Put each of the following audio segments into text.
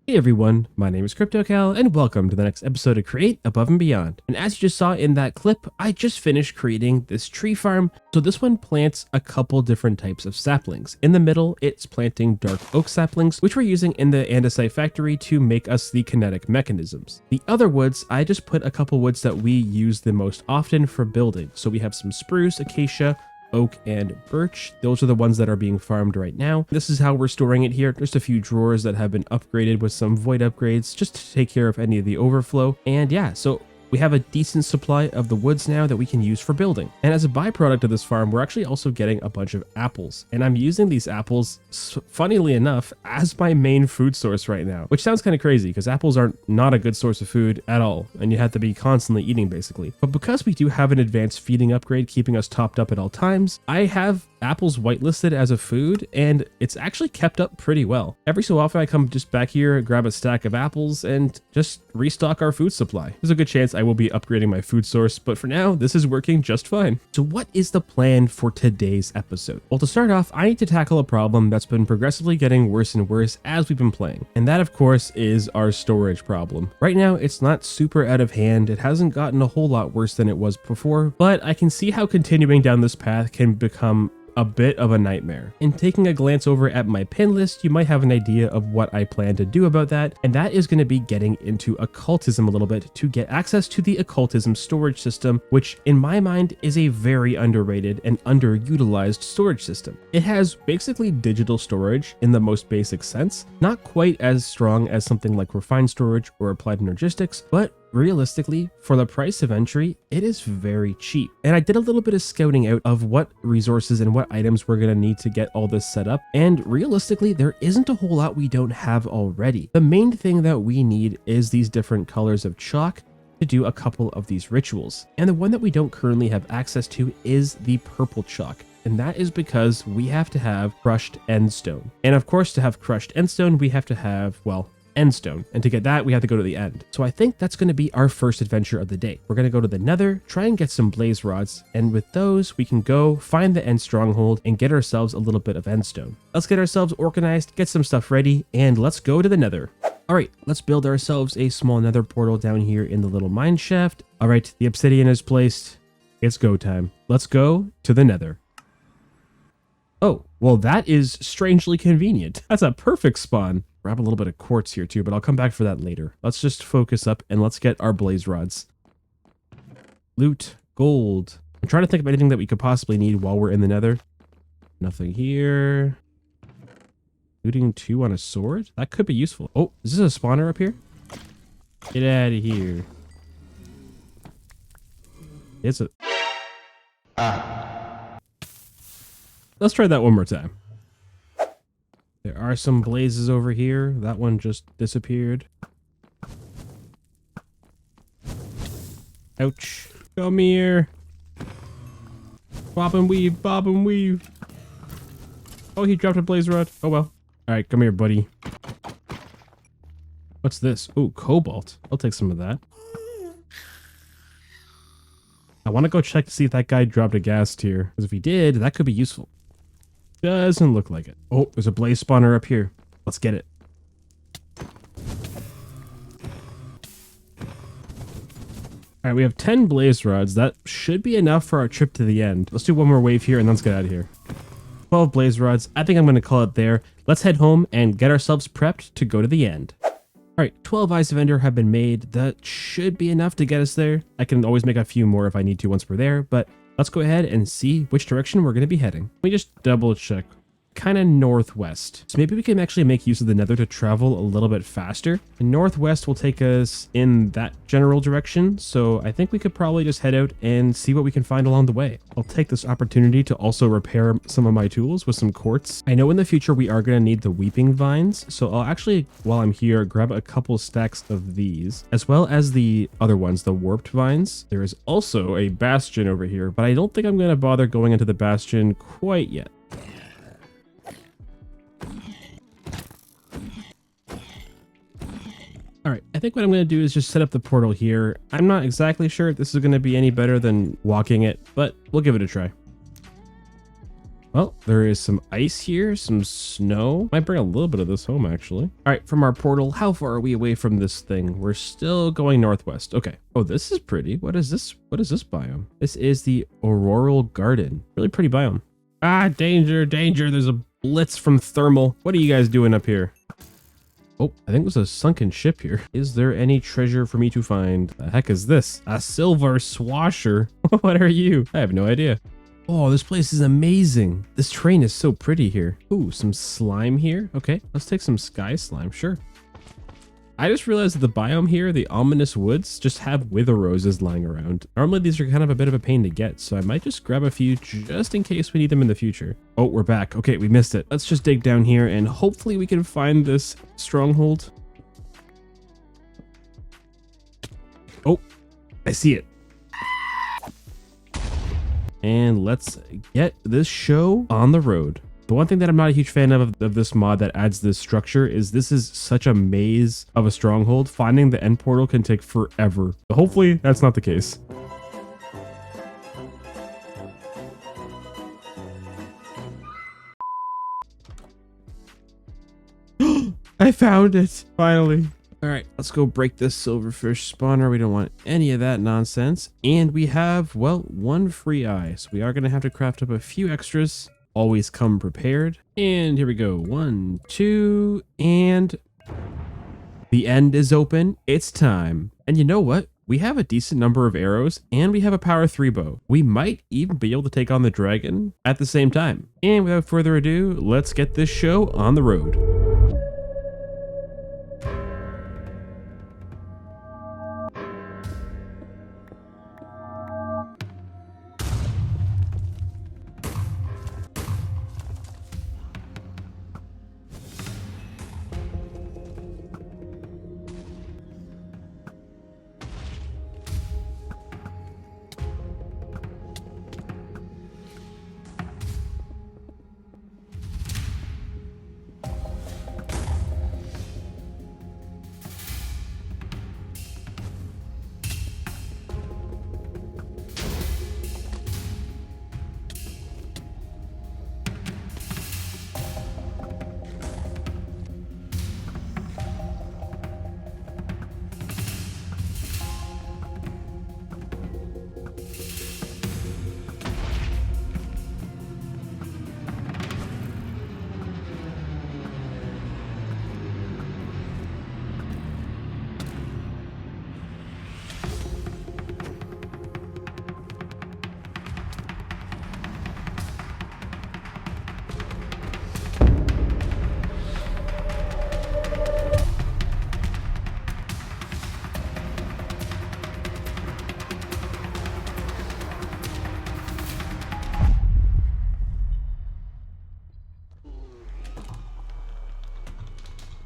Hey everyone, my name is KryptoCal and welcome to the next episode of Create Above and Beyond. And as you just saw in that clip, I just finished creating this tree farm. So this one plants a couple different types of saplings. In the middle, it's planting dark oak saplings, which we're using in the andesite factory to make us the kinetic mechanisms. The other woods, I just put a couple woods that we use the most often for building. So we have some spruce, acacia, oak, and birch. Those are the ones that are being farmed right now. This is how we're storing it here. Just a few drawers that have been upgraded with some void upgrades just to take care of any of the overflow. And yeah, so we have a decent supply of the woods now that we can use for building. And as a byproduct of this farm, we're actually also getting a bunch of apples. And I'm using these apples, funnily enough, as my main food source right now, which sounds kind of crazy because apples are not a good source of food at all. And you have to be constantly eating basically. But because we do have an advanced feeding upgrade keeping us topped up at all times, I have apples whitelisted as a food and it's actually kept up pretty well. Every so often I come just back here, grab a stack of apples and just restock our food supply. There's a good chance I will be upgrading my food source, but for now this is working just fine. So what is the plan for today's episode? Well, to start off, I need to tackle a problem that's been progressively getting worse and worse as we've been playing. And that of course is our storage problem. Right now it's not super out of hand. It hasn't gotten a whole lot worse than it was before, but I can see how continuing down this path can become a bit of a nightmare. In taking a glance over at my pin list, you might have an idea of what I plan to do about that, and that is going to be getting into occultism a little bit to get access to the occultism storage system, which in my mind is a very underrated and underutilized storage system. It has basically digital storage in the most basic sense, not quite as strong as something like refined storage or applied energistics, but realistically, for the price of entry, it is very cheap. And I did a little bit of scouting out of what resources and what items we're going to need to get all this set up. And realistically, there isn't a whole lot we don't have already. The main thing that we need is these different colors of chalk to do a couple of these rituals. And the one that we don't currently have access to is the purple chalk. And that is because we have to have crushed endstone. And of course, to have crushed endstone, we have to have, well, endstone, and to get that we have to go to the end. So I think that's going to be our first adventure of the day. We're going to go to the nether, try and get some blaze rods, and with those we can go find the end stronghold and get ourselves a little bit of endstone. Let's get ourselves organized, get some stuff ready, and let's go to the nether. Alright, let's build ourselves a small nether portal down here in the little mine shaft. Alright, the obsidian is placed. It's go time. Let's go to the nether. Oh, well that is strangely convenient. That's a perfect spawn. Grab a little bit of quartz here too, but I'll come back for that later. Let's just focus up and let's get our blaze rods. Loot, gold. I'm trying to think of anything that we could possibly need while we're in the nether. Nothing here. Looting 2 on a sword? That could be useful. Oh, is this a spawner up here? Get out of here. It's a... Let's try that one more time. There are some blazes over here. That one just disappeared. Ouch. Come here. Bob and weave, bob and weave. Oh, he dropped a blaze rod. Oh well. Alright, come here, buddy. What's this? Oh, cobalt. I'll take some of that. I want to go check to see if that guy dropped a gas tier. Because if he did, that could be useful. Doesn't look like it. Oh, there's a blaze spawner up here. Let's get it. Alright, we have 10 blaze rods. That should be enough for our trip to the end. Let's do one more wave here and let's get out of here. 12 blaze rods. I think I'm going to call it there. Let's head home and get ourselves prepped to go to the end. Alright, 12 eyes of ender have been made. That should be enough to get us there. I can always make a few more if I need to once we're there, but let's go ahead and see which direction we're going to be heading. Let me just double check. Kind of northwest. So maybe we can actually make use of the nether to travel a little bit faster. And northwest will take us in that general direction. So I think we could probably just head out and see what we can find along the way. I'll take this opportunity to also repair some of my tools with some quartz. I know in the future we are going to need the weeping vines. So I'll actually, while I'm here, grab a couple stacks of these, as well as the other ones, the warped vines. There is also a bastion over here, but I don't think I'm going to bother going into the bastion quite yet. Alright, I think what I'm going to do is just set up the portal here. I'm not exactly sure if this is going to be any better than walking it, but we'll give it a try. Well, there is some ice here, some snow. Might bring a little bit of this home, actually. All right, from our portal, how far are we away from this thing? We're still going northwest. Okay. Oh, this is pretty. What is this? What is this biome? This is the Auroral Garden. Really pretty biome. Ah, danger, danger. There's a blitz from thermal. What are you guys doing up here? Oh, I think there's a sunken ship here. Is there any treasure for me to find? The heck is this? A silver swasher. What are you? I have no idea. Oh, this place is amazing. This terrain is so pretty here. Ooh, some slime here. Okay, let's take some sky slime, sure. I just realized that the biome here, the ominous woods, just have wither roses lying around. Normally these are kind of a bit of a pain to get, so I might just grab a few just in case we need them in the future. Oh, we're back. Okay, we missed it. Let's just dig down here and hopefully we can find this stronghold. Oh, I see it. And let's get this show on the road. The one thing that I'm not a huge fan of this mod that adds this structure is this is such a maze of a stronghold. Finding the end portal can take forever. But hopefully that's not the case. I found it, finally. All right, let's go break this silverfish spawner. We don't want any of that nonsense. And we have, well, one free eye. So we are going to have to craft up a few extras. Always come prepared. And here we go. 1, 2, and the end is open. It's time. And you know what? We have a decent number of arrows and we have a power 3 bow. We might even be able to take on the dragon at the same time. And without further ado, let's get this show on the road.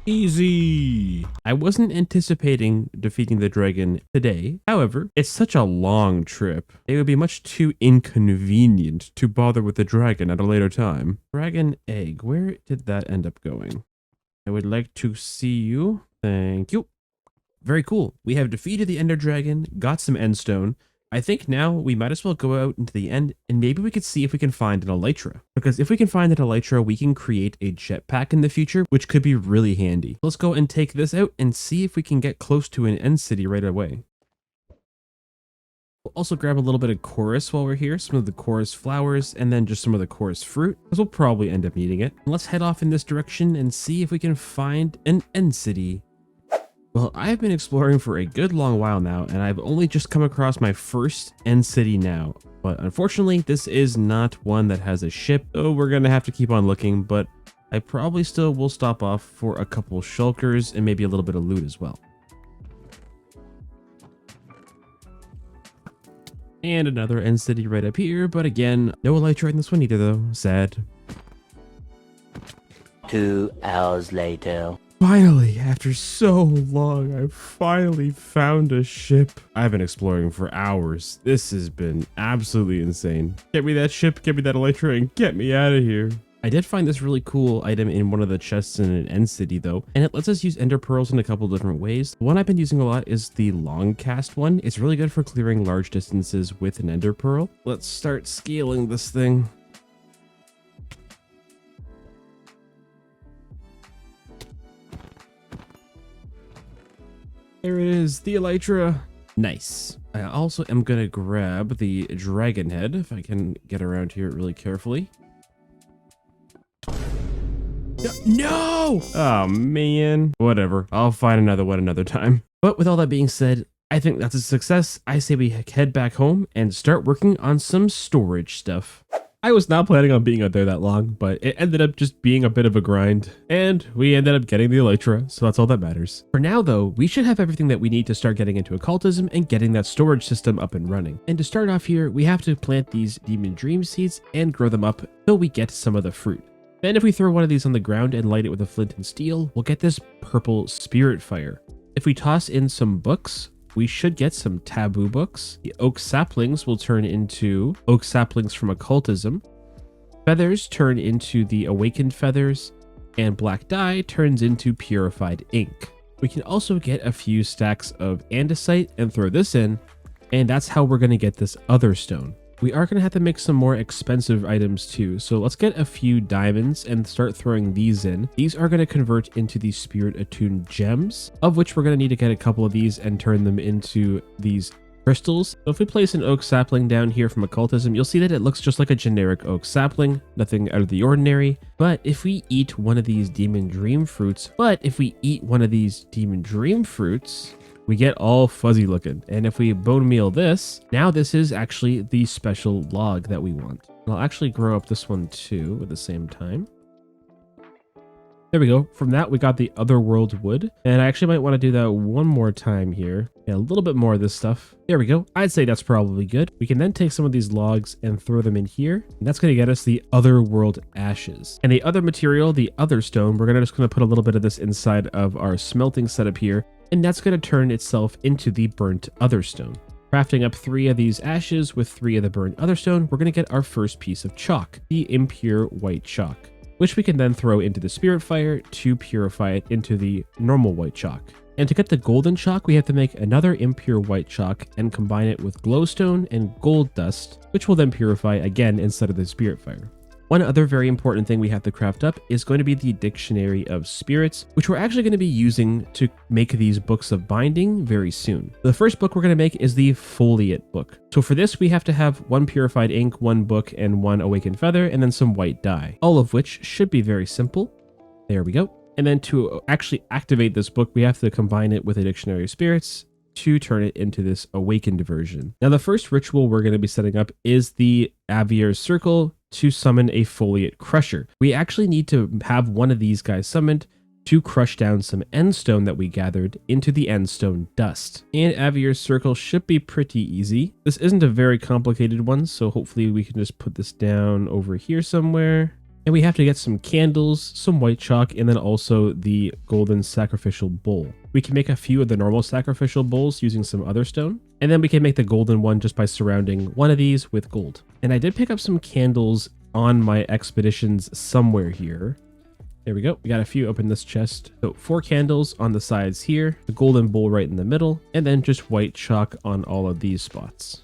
Easy. I wasn't anticipating defeating the dragon today. However, it's such a long trip. It would be much too inconvenient to bother with the dragon at a later time. Dragon egg, where did that end up going? I would like to see you. Thank you. Very cool. We have defeated the Ender Dragon, got some Endstone. I think now we might as well go out into the end and maybe we could see if we can find an Elytra. Because if we can find an Elytra, we can create a jetpack in the future, which could be really handy. Let's go and take this out and see if we can get close to an end city right away. We'll also grab a little bit of chorus while we're here, some of the chorus flowers, and then just some of the chorus fruit, because we'll probably end up needing it. Let's head off in this direction and see if we can find an end city. Well, I've been exploring for a good long while now, and I've only just come across my first end city now. But unfortunately, this is not one that has a ship, so we're gonna have to keep on looking, but I probably still will stop off for a couple shulkers and maybe a little bit of loot as well. And another end city right up here, but again, no elytra in this one either though, sad. 2 hours later. Finally, after so long, I finally found a ship. I've been exploring for hours. This has been absolutely insane. Get me that ship, get me that elytra, and get me out of here. I did find this really cool item in one of the chests in an end city though, and it lets us use ender pearls in a couple different ways. The one I've been using a lot is the long cast one. It's really good for clearing large distances with an ender pearl. Let's start scaling this thing. There it is, the elytra. Nice. I also am gonna grab the dragon head if I can get around here really carefully. No! Oh man. Whatever. I'll find another one another time. But with all that being said, I think that's a success. I say we head back home and start working on some storage stuff. I was not planning on being out there that long, but it ended up just being a bit of a grind, and we ended up getting the elytra, so that's all that matters. For now though, we should have everything that we need to start getting into occultism and getting that storage system up and running. And to start off here, we have to plant these demon dream seeds and grow them up till we get some of the fruit. Then if we throw one of these on the ground and light it with a flint and steel, we'll get this purple spirit fire. If we toss in some books, we should get some taboo books. The oak saplings will turn into oak saplings from occultism. Feathers turn into the awakened feathers, and black dye turns into purified ink. We can also get a few stacks of andesite and throw this in, and that's how we're going to get this other stone. We are going to have to make some more expensive items too, so let's get a few diamonds and start throwing these in. These are going to convert into these spirit attuned gems, of which we're going to need to get a couple of these and turn them into these crystals. So if we place an oak sapling down here from occultism, you'll see that it looks just like a generic oak sapling, nothing out of the ordinary. But if we eat one of these demon dream fruits, we get all fuzzy looking. And if we bone meal this, now this is actually the special log that we want. And I'll actually grow up this one too at the same time. There we go. From that, we got the otherworld wood. And I actually might want to do that one more time here. Yeah, a little bit more of this stuff. There we go. I'd say that's probably good. We can then take some of these logs and throw them in here. And that's going to get us the otherworld ashes. And the other material, the other stone, we're just going to put a little bit of this inside of our smelting setup here. And that's going to turn itself into the burnt otherstone. Crafting up 3 of these ashes with 3 of the burnt otherstone, we're going to get our first piece of chalk, the impure white chalk, which we can then throw into the spirit fire to purify it into the normal white chalk. And to get the golden chalk, we have to make another impure white chalk and combine it with glowstone and gold dust, which will then purify again instead of the spirit fire. One other very important thing we have to craft up is going to be the Dictionary of Spirits, which we're actually going to be using to make these books of binding very soon. The first book we're going to make is the Foliate book. So for this, we have to have 1 purified ink, 1 book, and 1 awakened feather, and then some white dye, all of which should be very simple. There we go. And then to actually activate this book, we have to combine it with a Dictionary of Spirits to turn it into this awakened version. Now, the first ritual we're going to be setting up is the Avier's Circle to summon a Foliate Crusher. We actually need to have one of these guys summoned to crush down some endstone that we gathered into the endstone dust. And Avier's Circle should be pretty easy. This isn't a very complicated one, so hopefully we can just put this down over here somewhere. And we have to get some candles, some white chalk, and then also the golden sacrificial bowl. We can make a few of the normal sacrificial bowls using some other stone. And then we can make the golden one just by surrounding one of these with gold. And I did pick up some candles on my expeditions somewhere here. There we go. We got a few up in this chest. So 4 candles on the sides here, the golden bowl right in the middle, and then just white chalk on all of these spots.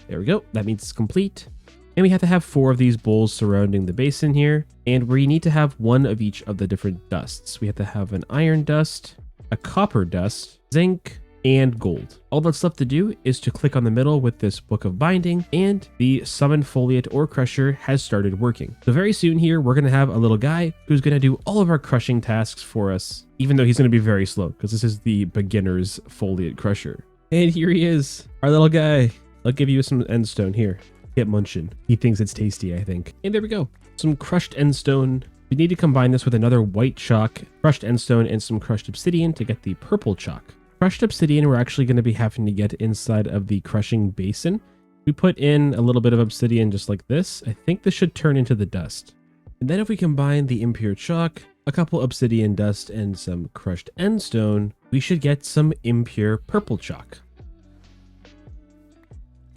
There we go. That means it's complete. And we have to have 4 of these bowls surrounding the basin here. And we need to have 1 of each of the different dusts. We have to have an iron dust, a copper dust, zinc, and gold. All that's left to do is to click on the middle with this book of binding, and the summon foliate or crusher has started working. So very soon here, we're going to have a little guy who's going to do all of our crushing tasks for us, even though he's going to be very slow because this is the beginner's foliate crusher. And here he is, our little guy. I'll give you some endstone here. Get munching. He thinks it's tasty, I think. And there we go. Some crushed endstone. We need to combine this with another white chalk, crushed endstone, and some crushed obsidian to get the purple chalk. Crushed obsidian, we're actually going to be having to get inside of the crushing basin. We put in a little bit of obsidian just like this. I think this should turn into the dust. And then if we combine the impure chalk, a couple obsidian dust, and some crushed endstone, we should get some impure purple chalk.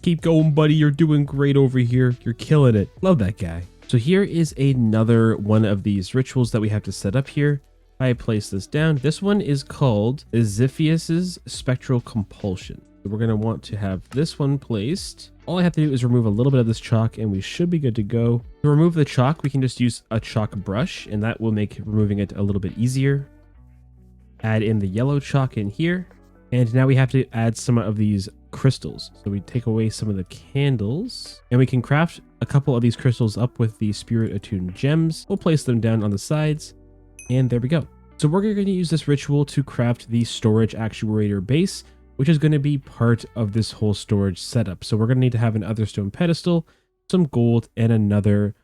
Keep going, buddy. You're doing great over here. You're killing it. Love that guy. So here is another one of these rituals that we have to set up here. I place this down. This one is called Ziphius's Spectral Compulsion. So we're going to want to have this one placed. All I have to do is remove a little bit of this chalk and we should be good to go. To remove the chalk, we can just use a chalk brush and that will make removing it a little bit easier. add in the yellow chalk in here. And now we have to add some of these crystals. So we take away some of the candles and we can craft a couple of these crystals up with the spirit attuned gems. We'll place them down on the sides and there we go. So we're going to use this ritual to craft the storage actuator base, which is going to be part of this whole storage setup. So we're going to need to have an otherstone pedestal, some gold, and another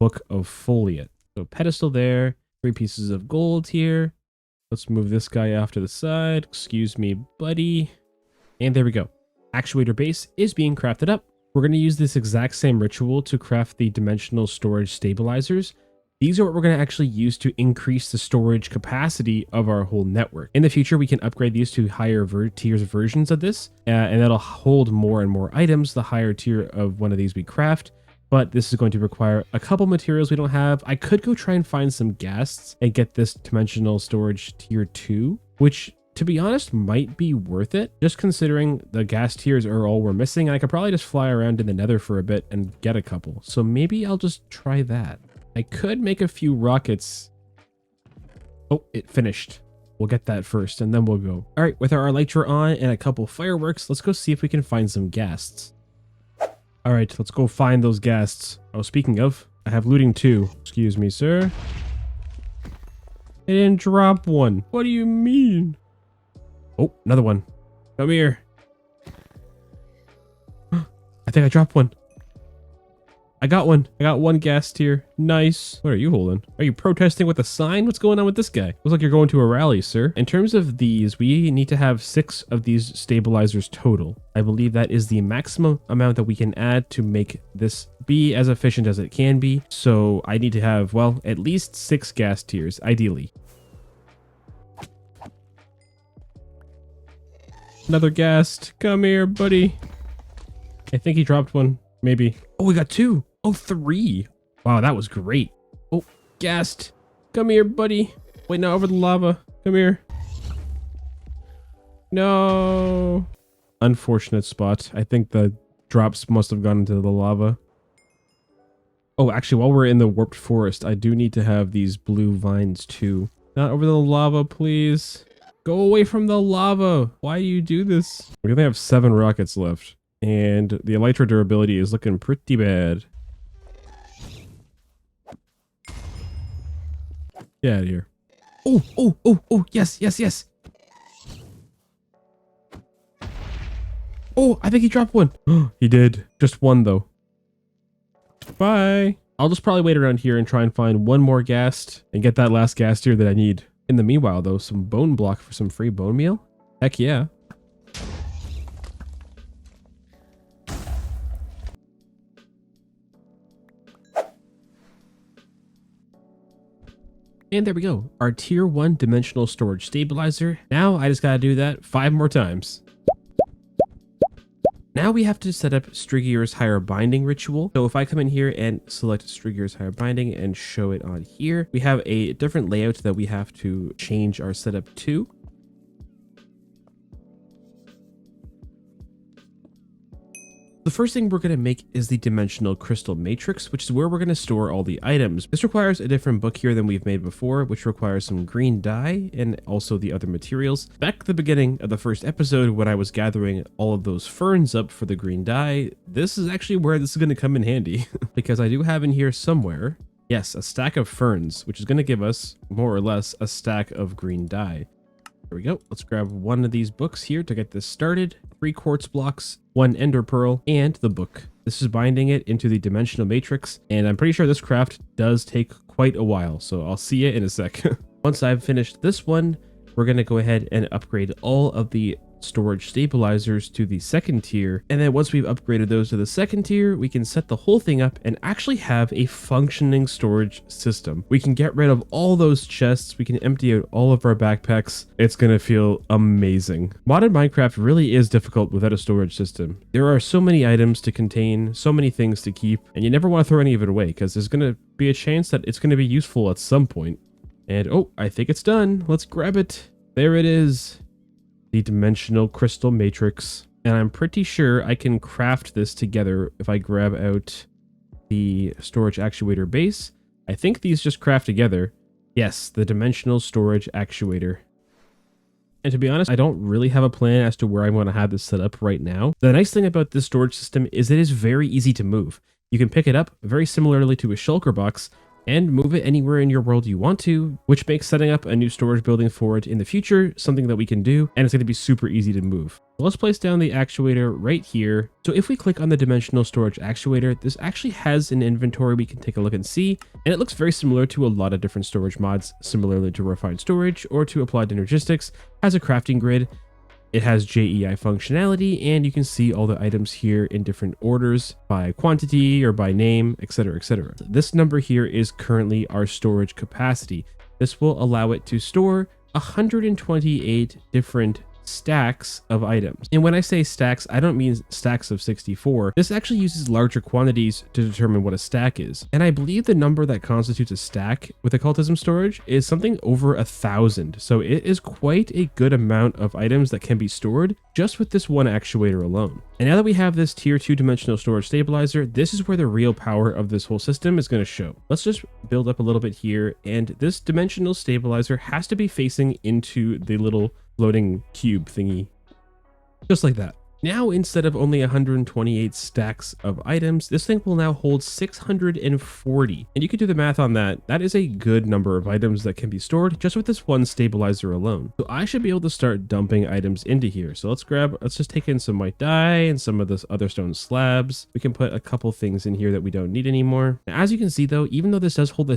book of foliate. So pedestal there, 3 pieces of gold here. Let's move this guy off to the side. Excuse me, buddy. And there we go. Actuator base is being crafted up. We're going to use this exact same ritual to craft the dimensional storage stabilizers. These are what we're going to actually use to increase the storage capacity of our whole network. In the future, we can upgrade these to higher tiers versions of this, and that'll hold more and more items the higher tier of one of these we craft. But this is going to require a couple materials we don't have. I could go try and find some ghasts and get this dimensional storage tier 2, which to be honest might be worth it, just considering the ghast tiers are all we're missing. And I could probably just fly around in the nether for a bit and get a couple. So maybe I'll just try that. I could make a few rockets. Oh, it finished. We'll get that first and then we'll go. All right, with our elytra on and a couple fireworks, let's go see if we can find some ghasts. All right, let's go find those ghasts. Oh, speaking of, I have looting too. Excuse me, sir. I didn't drop one. What do you mean? Oh, another one. Come here. I think I dropped one. I got one. I got one ghast here. Nice. What are you holding? Are you protesting with a sign? What's going on with this guy? Looks like you're going to a rally, sir. In terms of these, we need to have 6 of these stabilizers total. I believe that is the maximum amount that we can add to make this be as efficient as it can be. So I need to have, well, at least 6 ghast tiers, ideally. Another ghast. Come here, buddy. I think he dropped one. Maybe. Oh, we got 2. Oh, 3. Wow, that was great. Oh, ghast. Come here, buddy. Wait, no, over the lava. Come here. No. Unfortunate spot. I think the drops must have gone into the lava. Oh, actually, while we're in the warped forest, I do need to have these blue vines too. Not over the lava, please. Go away from the lava. Why do you do this? We only have 7 rockets left. And the elytra durability is looking pretty bad. Get out of here. Oh, oh, oh, oh, yes, yes, yes. Oh, I think he dropped one. He did. Just one, though. Bye. I'll just probably wait around here and try and find one more ghast and get that last ghast here that I need. In the meanwhile, though, some bone block for some free bone meal? Heck yeah. And there we go, our tier 1 dimensional storage stabilizer. Now I just gotta do that 5 more times. Now we have to set up Strigier's Higher Binding ritual. So if I come in here and select Strigier's Higher Binding and show it on here, we have a different layout that we have to change our setup to. The first thing we're going to make is the dimensional crystal matrix, which is where we're going to store all the items. This requires a different book here than we've made before, which requires some green dye and also the other materials. Back at the beginning of the first episode, when I was gathering all of those ferns up for the green dye, this is actually where this is going to come in handy because I do have in here somewhere, yes, a stack of ferns, which is going to give us more or less a stack of green dye. There we go. Let's grab one of these books here to get this started. 3 quartz blocks, 1 ender pearl, and the book. This is binding it into the dimensional matrix, and I'm pretty sure this craft does take quite a while, so I'll see you in a sec. Once I've finished this one, we're going to go ahead and upgrade all of the storage stabilizers to the 2nd tier, and then once we've upgraded those to the 2nd tier, we can set the whole thing up and actually have a functioning storage system. We can get rid of all those chests, we can empty out all of our backpacks. It's gonna feel amazing. Modern Minecraft really is difficult without a storage system. There are so many items to contain, so many things to keep, and you never want to throw any of it away because there's gonna be a chance that it's gonna be useful at some point. And oh, I think it's done. Let's grab it. There it is. The dimensional crystal matrix, and I'm pretty sure I can craft this together if I grab out the storage actuator base. I think these just craft together. Yes, the dimensional storage actuator. And to be honest, I don't really have a plan as to where I'm going to have this set up right now. The nice thing about this storage system is it is very easy to move. You can pick it up very similarly to a shulker box and move it anywhere in your world you want to, which makes setting up a new storage building for it in the future something that we can do, and it's going to be super easy to move. Let's place down the actuator right here. So if we click on the dimensional storage actuator, this actually has an inventory we can take a look and see, and it looks very similar to a lot of different storage mods, similarly to refined storage or to applied energistics. Has a crafting grid. It has JEI functionality, and you can see all the items here in different orders by quantity or by name, etc., etc. This number here is currently our storage capacity. This will allow it to store 128 different stacks of items. And when I say stacks, I don't mean stacks of 64. This actually uses larger quantities to determine what a stack is. And I believe the number that constitutes a stack with occultism storage is something over 1,000. So it is quite a good amount of items that can be stored just with this one actuator alone. And now that we have this tier 2 dimensional storage stabilizer, this is where the real power of this whole system is going to show. Let's just build up a little bit here, and this dimensional stabilizer has to be facing into the little floating cube thingy, just like that. Now, instead of only 128 stacks of items, this thing will now hold 640. And you can do the math on that. That is a good number of items that can be stored just with this one stabilizer alone. So I should be able to start dumping items into here. So let's just take in some white dye and some of this other stone slabs. We can put a couple things in here that we don't need anymore. Now, as you can see though, even though this does hold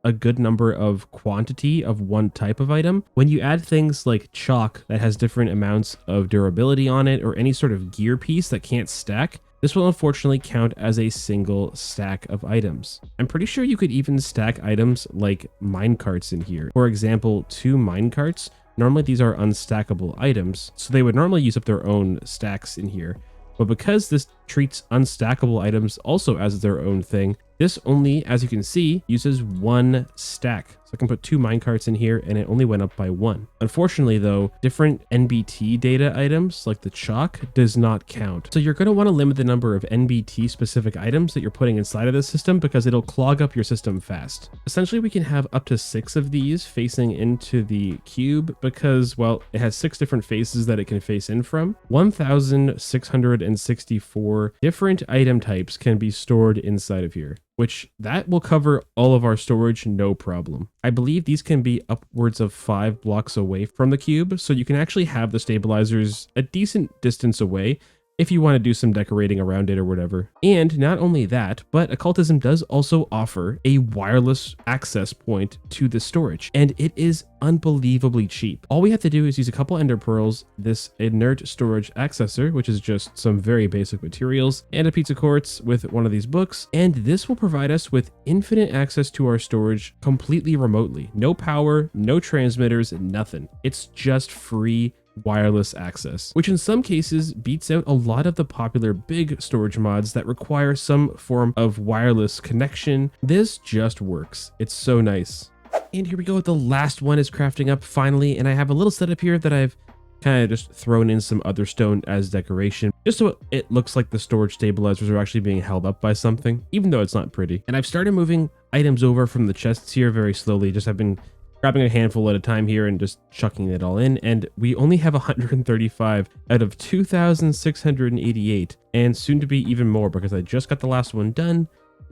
a good number of quantity of one type of item, when you add things like chalk that has different amounts of durability on it, or any sort of gear piece that can't stack, this will unfortunately count as a single stack of items. I'm pretty sure you could even stack items like minecarts in here. For example, 2 minecarts. Normally these are unstackable items, so they would normally use up their own stacks in here. But because this treats unstackable items also as their own thing, this only, as you can see, uses 1 stack. So I can put 2 minecarts in here and it only went up by 1. Unfortunately though, different NBT data items like the chalk does not count. So you're going to want to limit the number of NBT specific items that you're putting inside of this system because it'll clog up your system fast. Essentially we can have up to 6 of these facing into the cube because, well, it has 6 different faces that it can face in from. 1,664 different item types can be stored inside of here, which that will cover all of our storage no problem. I believe these can be upwards of 5 blocks away from the cube, so you can actually have the stabilizers a decent distance away if you want to do some decorating around it or whatever. And not only that, but Occultism does also offer a wireless access point to the storage, and it is unbelievably cheap. All we have to do is use a couple ender pearls, this inert storage accessor, which is just some very basic materials, and a pizza quartz with one of these books, and this will provide us with infinite access to our storage completely remotely. No power, no transmitters, nothing. It's just free wireless access, which in some cases beats out a lot of the popular big storage mods that require some form of wireless connection. This just works. It's so nice. And here we go. The last one is crafting up finally, and I have a little setup here that I've kind of just thrown in some other stone as decoration, just so it looks like the storage stabilizers are actually being held up by something, even though it's not pretty. And I've started moving items over from the chests here very slowly. Just have been grabbing a handful at a time here and just chucking it all in, and we only have 135 out of 2,688, and soon to be even more because I just got the last one done.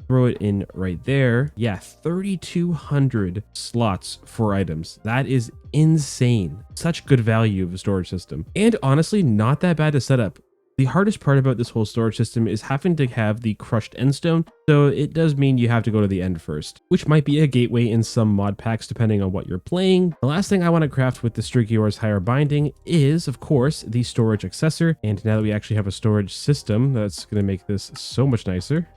Throw it in right there. Yeah, 3,200 slots for items. That is insane. Such good value of a storage system, and honestly not that bad to set up. The hardest part about this whole storage system is having to have the crushed endstone, so it does mean you have to go to the end first, which might be a gateway in some mod packs depending on what you're playing. The last thing I want to craft with the Streaky Ore's higher binding is, of course, the storage accessor, and now that we actually have a storage system, that's going to make this so much nicer.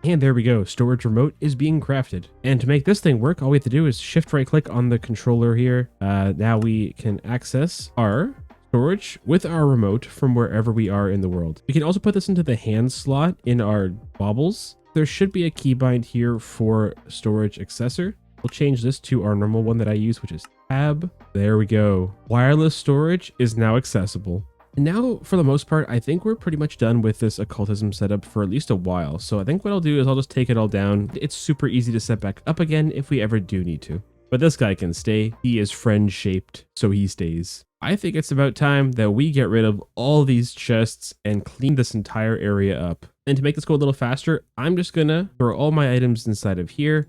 And there we go, storage remote is being crafted. And to make this thing work, all we have to do is shift right click on the controller here. Now we can access our storage with our remote from wherever we are in the world. We can also put this into the hand slot in our baubles. There should be a keybind here for storage accessor. We'll change this to our normal one that I use, which is tab. There we go. Wireless storage is now accessible. And now, for the most part, I think we're pretty much done with this occultism setup for at least a while. So I think what I'll do is I'll just take it all down. It's super easy to set back up again if we ever do need to. But this guy can stay. He is friend shaped, so he stays. I think it's about time that we get rid of all these chests and clean this entire area up. And to make this go a little faster, I'm just gonna throw all my items inside of here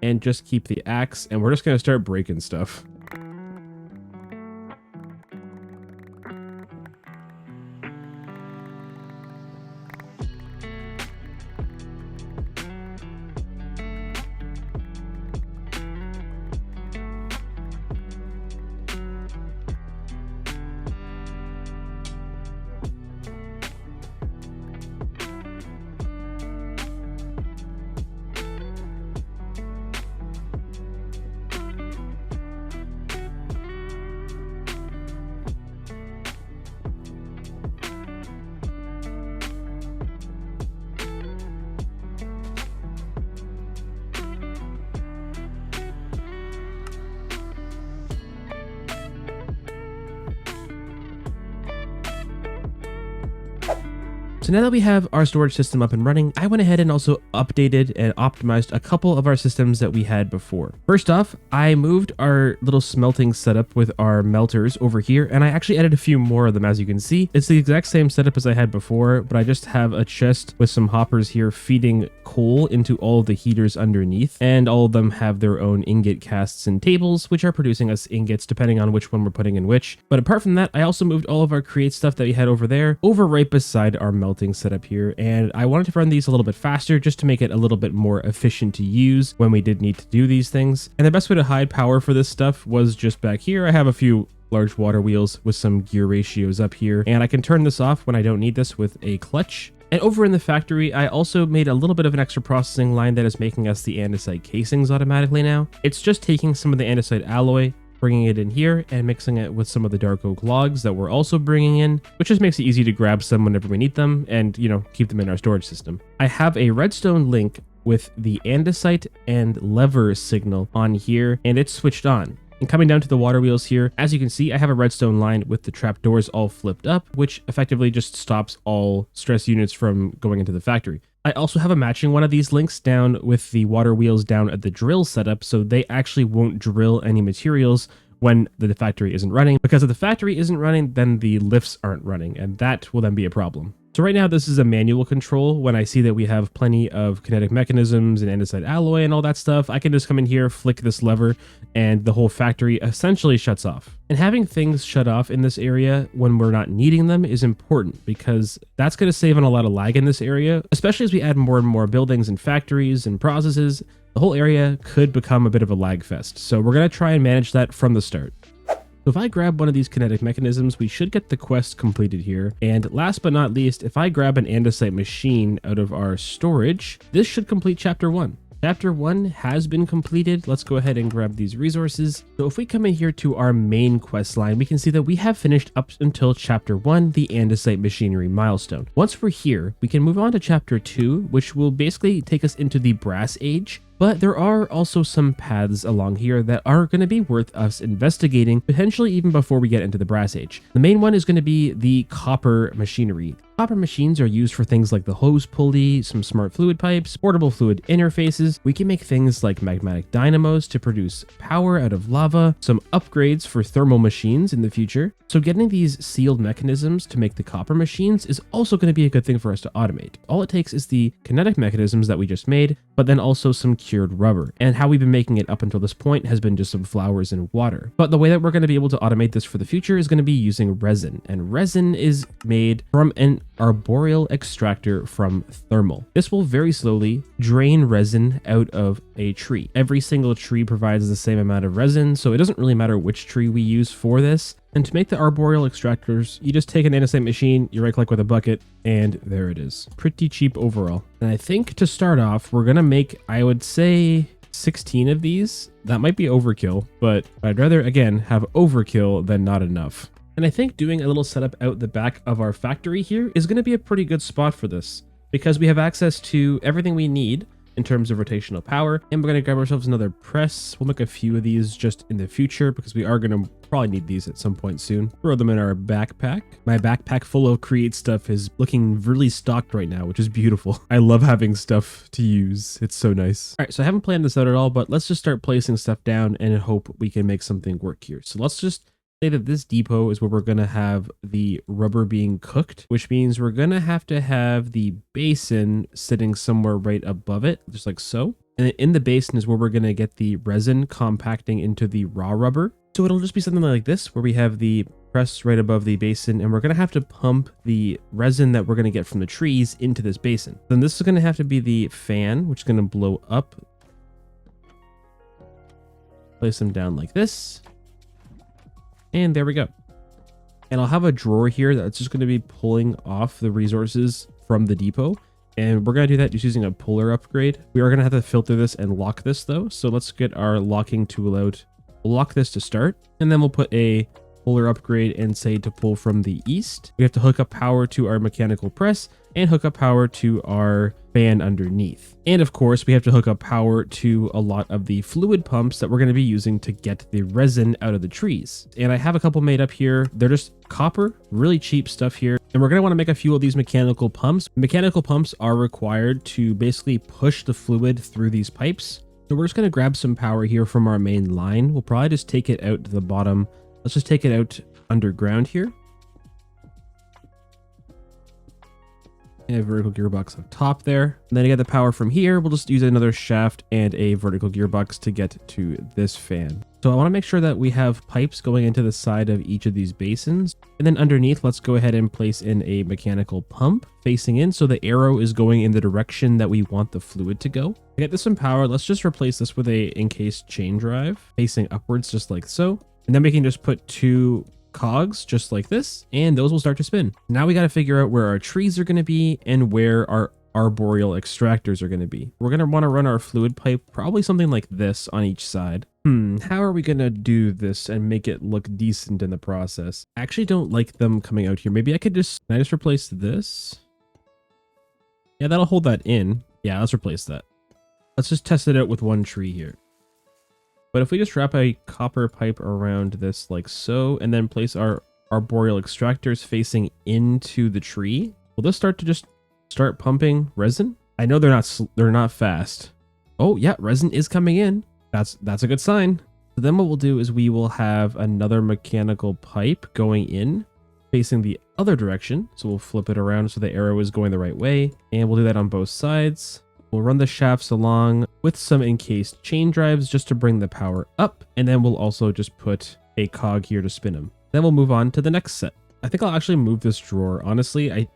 and just keep the axe, and we're just gonna start breaking stuff. So now that we have our storage system up and running, I went ahead and also updated and optimized a couple of our systems that we had before. First off, I moved our little smelting setup with our melters over here, and I actually added a few more of them. As you can see, it's the exact same setup as I had before, but I just have a chest with some hoppers here feeding coal into all of the heaters underneath, and all of them have their own ingot casts and tables, which are producing us ingots depending on which one we're putting in which. But apart from that, I also moved all of our create stuff that we had over there over right beside our melting setup here, and I wanted to run these a little bit faster just to make it a little bit more efficient to use when we did need to do these things. And the best way to hide power for this stuff was just back here. I have a few large water wheels with some gear ratios up here, and I can turn this off when I don't need this with a clutch. And over in the factory, I also made a little bit of an extra processing line that is making us the andesite casings automatically now. It's just taking some of the andesite alloy, bringing it in here and mixing it with some of the dark oak logs that we're also bringing in, which just makes it easy to grab some whenever we need them and, you know, keep them in our storage system. I have a redstone link with the andesite and lever signal on here, and it's switched on. And coming down to the water wheels here, as you can see, I have a redstone line with the trapdoors all flipped up, which effectively just stops all stress units from going into the factory. I also have a matching one of these links down with the water wheels down at the drill setup, so they actually won't drill any materials when the factory isn't running, because if the factory isn't running, then the lifts aren't running, and that will then be a problem. So right now this is a manual control. When I see that we have plenty of kinetic mechanisms and andesite alloy and all that stuff, I can just come in here, flick this lever, and the whole factory essentially shuts off. And having things shut off in this area when we're not needing them is important, because that's going to save on a lot of lag in this area, especially as we add more and more buildings and factories and processes. The whole area could become a bit of a lag fest. So we're going to try and manage that from the start. So if I grab one of these kinetic mechanisms, we should get the quest completed here. And last but not least, if I grab an andesite machine out of our storage, this should complete chapter 1. Chapter 1 has been completed. Let's go ahead and grab these resources. So if we come in here to our main quest line, we can see that we have finished up until chapter 1, the andesite machinery milestone. Once we're here, we can move on to chapter 2, which will basically take us into the brass age. But there are also some paths along here that are going to be worth us investigating, potentially even before we get into the brass age. The main one is going to be the copper machinery. Copper machines are used for things like the hose pulley, some smart fluid pipes, portable fluid interfaces. We can make things like magmatic dynamos to produce power out of lava, some upgrades for thermal machines in the future. So getting these sealed mechanisms to make the copper machines is also going to be a good thing for us to automate. All it takes is the kinetic mechanisms that we just made, but then also some cured rubber. And how we've been making it up until this point has been just some flowers and water. But the way that we're going to be able to automate this for the future is going to be using resin. And resin is made from an arboreal extractor from thermal. This will very slowly drain resin out of a tree. Every single tree provides the same amount of resin, so it doesn't really matter which tree we use for this. And to make the arboreal extractors, you just take an andesite machine, you right click with a bucket, and there it is. Pretty cheap overall. And I think to start off, we're gonna make, I would say, 16 of these. That might be overkill, but I'd rather, again, have overkill than not enough. And I think doing a little setup out the back of our factory here is going to be a pretty good spot for this, because we have access to everything we need in terms of rotational power. And we're going to grab ourselves another press. We'll make a few of these just in the future because we are going to probably need these at some point soon. Throw them in our backpack. My backpack full of Create stuff is looking really stocked right now, which is beautiful. I love having stuff to use. It's so nice. All right, so I haven't planned this out at all, but let's just start placing stuff down and hope we can make something work here. So let's just say that this depot is where we're going to have the rubber being cooked, which means we're going to have the basin sitting somewhere right above it, just like so. And in the basin is where we're going to get the resin compacting into the raw rubber. So it'll just be something like this, where we have the press right above the basin, and we're going to have to pump the resin that we're going to get from the trees into this basin. Then this is going to have to be the fan, which is going to blow up. Place them down like this. And there we go. And I'll have a drawer here that's just going to be pulling off the resources from the depot. And we're going to do that just using a puller upgrade. We are going to have to filter this and lock this though. So let's get our locking tool out. We'll lock this to start. And then we'll put a puller upgrade and say to pull from the east. We have to hook up power to our mechanical press and hook up power to our fan underneath. And of course, we have to hook up power to a lot of the fluid pumps that we're going to be using to get the resin out of the trees. And I have a couple made up here. They're just copper, really cheap stuff here. And we're going to want to make a few of these mechanical pumps. Mechanical pumps are required to basically push the fluid through these pipes. So we're just going to grab some power here from our main line. We'll probably just take it out to the bottom. Let's just take it out underground here. And a vertical gearbox up top there. And then to get the power from here, we'll just use another shaft and a vertical gearbox to get to this fan. So I want to make sure that we have pipes going into the side of each of these basins. And then underneath, let's go ahead and place in a mechanical pump facing in. So the arrow is going in the direction that we want the fluid to go. To get this some power, let's just replace this with a encased chain drive facing upwards, just like so. And then we can just put two cogs just like this, and those will start to spin. Now we got to figure out where our trees are going to be and where our arboreal extractors are going to be. We're going to want to run our fluid pipe, probably something like this on each side. How are we going to do this and make it look decent in the process? I actually don't like them coming out here. Maybe can I just replace this? Yeah, that'll hold that in. Yeah, let's replace that. Let's just test it out with one tree here. But if we just wrap a copper pipe around this like so, and then place our arboreal extractors facing into the tree, will this start to just start pumping resin? I know they're not fast. Oh yeah, resin is coming in. That's a good sign. So then what we'll do is we will have another mechanical pipe going in facing the other direction. So we'll flip it around so the arrow is going the right way, and we'll do that on both sides. We'll run the shafts along with some encased chain drives just to bring the power up, and then we'll also just put a cog here to spin them. Then we'll move on to the next set. I think I'll actually move this drawer. Honestly,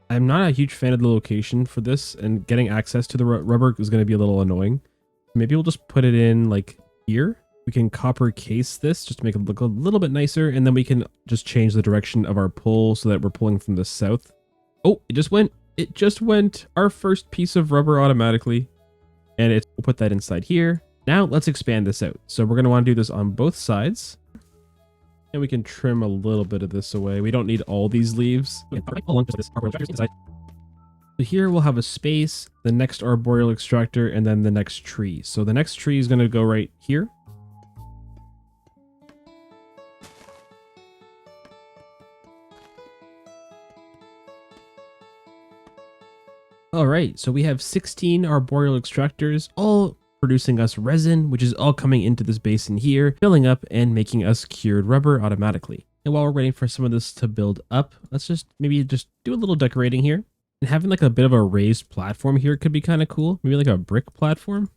I'm not a huge fan of the location for this, and getting access to the rubber is going to be a little annoying. Maybe we'll just put it in like here. We can copper case this just to make it look a little bit nicer, and then we can just change the direction of our pull so that we're pulling from the south. Oh, it just went. It just went our first piece of rubber automatically, and we'll put that inside here. Now let's expand this out. So we're going to want to do this on both sides, and we can trim a little bit of this away. We don't need all these leaves. So here we'll have a space, the next arboreal extractor, and then the next tree. So the next tree is going to go right here. All right, so we have 16 arboreal extractors, all producing us resin, which is all coming into this basin here, filling up and making us cured rubber automatically. And while we're waiting for some of this to build up, let's maybe do a little decorating here. And having like a bit of a raised platform here could be kind of cool. Maybe like a brick platform.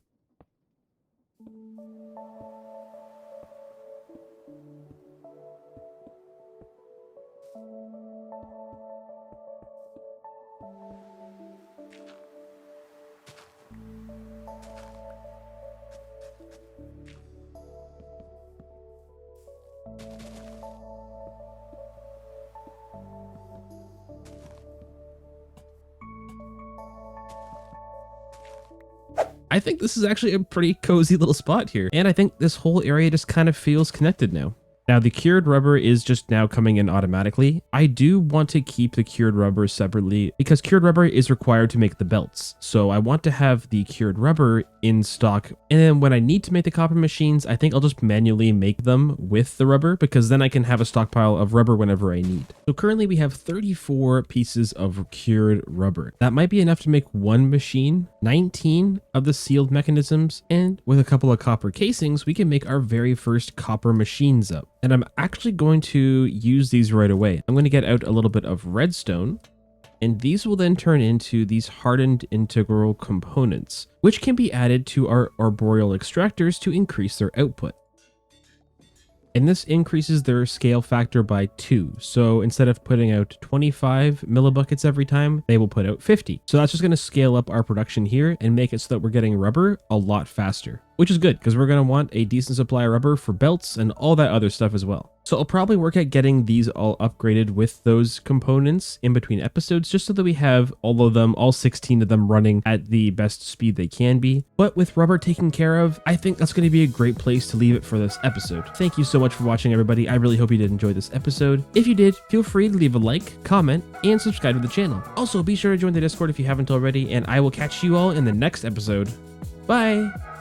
I think this is actually a pretty cozy little spot here. And I think this whole area just kind of feels connected now. Now the cured rubber is just now coming in automatically. I do want to keep the cured rubber separately because cured rubber is required to make the belts. So I want to have the cured rubber in stock. And then when I need to make the copper machines, I think I'll just manually make them with the rubber because then I can have a stockpile of rubber whenever I need. So currently we have 34 pieces of cured rubber. That might be enough to make one machine, 19 of the sealed mechanisms, and with a couple of copper casings, we can make our very first copper machines up. And I'm actually going to use these right away. I'm going to get out a little bit of redstone, and these will then turn into these hardened integral components, which can be added to our arboreal extractors to increase their output. And this increases their scale factor by 2. So instead of putting out 25 millibuckets every time, they will put out 50. So that's just going to scale up our production here and make it so that we're getting rubber a lot faster, which is good because we're going to want a decent supply of rubber for belts and all that other stuff as well. So I'll probably work at getting these all upgraded with those components in between episodes, just so that we have all of them, all 16 of them running at the best speed they can be. But with rubber taken care of, I think that's going to be a great place to leave it for this episode. Thank you so much for watching, everybody. I really hope you did enjoy this episode. If you did, feel free to leave a like, comment, and subscribe to the channel. Also, be sure to join the Discord if you haven't already, and I will catch you all in the next episode. Bye!